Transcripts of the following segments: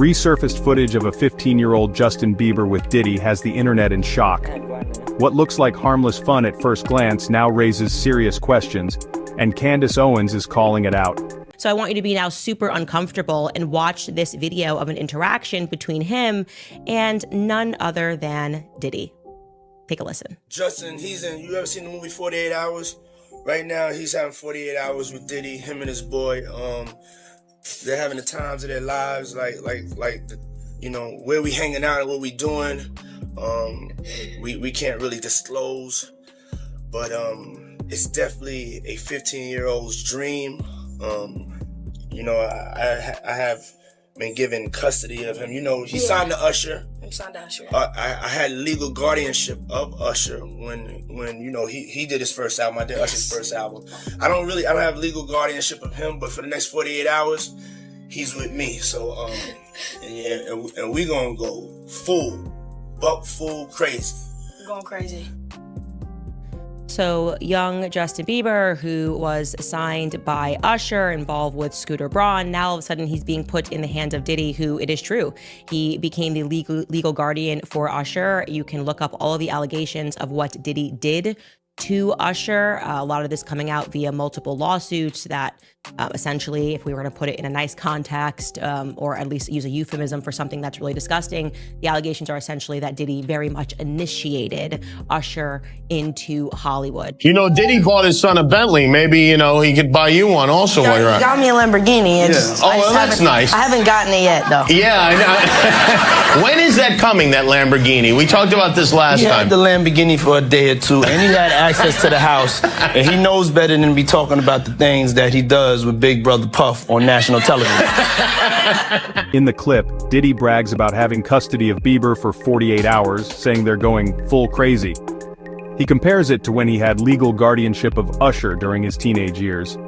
Resurfaced footage of a 15-year-old Justin Bieber with Diddy has the internet in shock. What looks like harmless fun at first glance now raises serious questions, and Candace Owens is calling it out. So I want you to be now super uncomfortable and watch this video of an interaction between him and none other than Diddy. Take a listen. Justin, you ever seen the movie 48 Hours? Right now, he's having 48 hours with Diddy, him and his boy. They're having the times of their lives, like where we hanging out and what we doing. We can't really disclose, but it's definitely a 15-year-old's dream. I have been given custody of him. He signed to Usher. He signed to Usher. I had legal guardianship of Usher when he did his first album. I did Usher's first album. I don't have legal guardianship of him, but for the next 48 hours, he's with me. So and we gonna go full crazy. We're going crazy. So young Justin Bieber, who was signed by Usher, involved with Scooter Braun, now all of a sudden he's being put in the hands of Diddy, who, it is true, he became the legal guardian for Usher. You can look up all of the allegations of what Diddy did to Usher. A lot of this coming out via multiple lawsuits that essentially, if we were to put it in a nice context, or at least use a euphemism for something that's really disgusting, the allegations are essentially that Diddy very much initiated Usher into Hollywood. Diddy bought his son a Bentley. Maybe, he could buy you one also while you're at it. He got me a Lamborghini. That's nice. I haven't gotten it yet, though. Yeah, I know. When is that coming, that Lamborghini? We talked about this last time. He had the Lamborghini for a day or two, and he had access to the house, and he knows better than to be talking about the things that he does with Big Brother Puff on national television. In the clip, Diddy brags about having custody of Bieber for 48 hours, saying they're going full crazy. He compares it to when he had legal guardianship of Usher during his teenage years.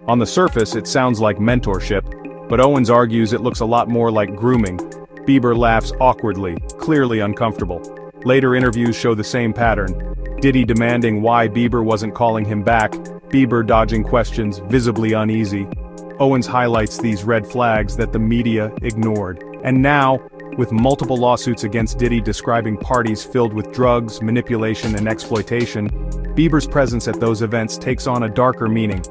On the surface, it sounds like mentorship, but Owens argues it looks a lot more like grooming. Bieber laughs awkwardly, clearly uncomfortable. Later interviews show the same pattern. Diddy demanding why Bieber wasn't calling him back, Bieber dodging questions, visibly uneasy. Owens highlights these red flags that the media ignored. And now, with multiple lawsuits against Diddy describing parties filled with drugs, manipulation, and exploitation, Bieber's presence at those events takes on a darker meaning.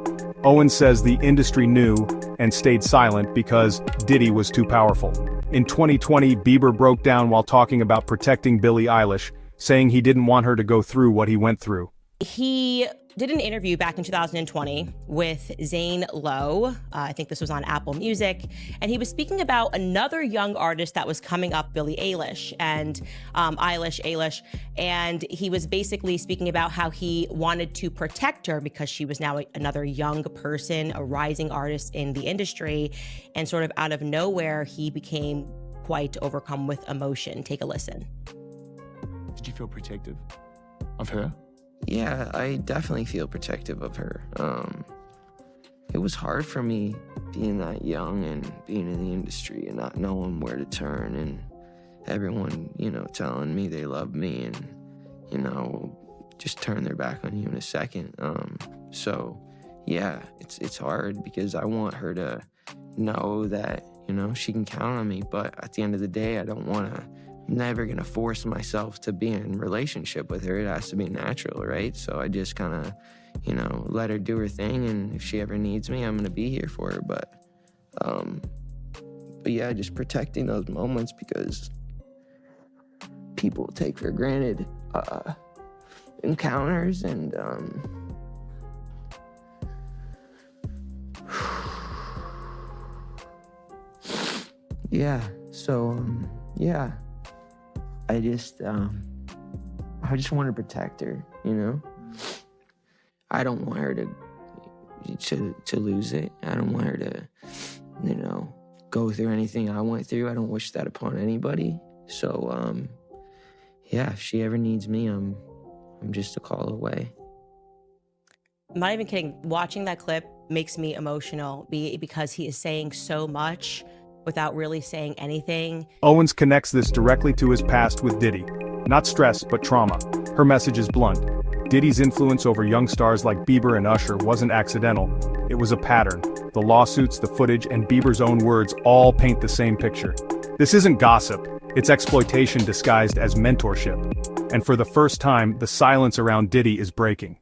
Owens says the industry knew and stayed silent because Diddy was too powerful. In 2020, Bieber broke down while talking about protecting Billie Eilish, saying he didn't want her to go through what he went through. He did an interview back in 2020 with Zane Lowe. I think this was on Apple Music. And he was speaking about another young artist that was coming up, Billie Eilish, and Eilish. And he was basically speaking about how he wanted to protect her because she was now another young person, a rising artist in the industry. And sort of out of nowhere, he became quite overcome with emotion. Take a listen. Did you feel protective of her? Yeah, I definitely feel protective of her. It was hard for me being that young and being in the industry and not knowing where to turn, and everyone, telling me they love me and, just turn their back on you in a second. So yeah, it's hard because I want her to know that, she can count on me, but at the end of the day, I'm never gonna force myself to be in a relationship with her. It has to be natural, right? So I just kind of, let her do her thing, and if she ever needs me, I'm gonna be here for her. But yeah, just protecting those moments because people take for granted encounters and yeah. So yeah. I just want to protect her, I don't want her to lose it. I don't want her to, go through anything I went through. I don't wish that upon anybody. So, yeah, if she ever needs me, I'm just a call away. I'm not even kidding. Watching that clip makes me emotional because he is saying so much without really saying anything. Owens connects this directly to his past with Diddy. Not stress, but trauma. Her message is blunt. Diddy's influence over young stars like Bieber and Usher wasn't accidental. It was a pattern. The lawsuits, the footage, and Bieber's own words all paint the same picture. This isn't gossip, it's exploitation disguised as mentorship. And for the first time, the silence around Diddy is breaking.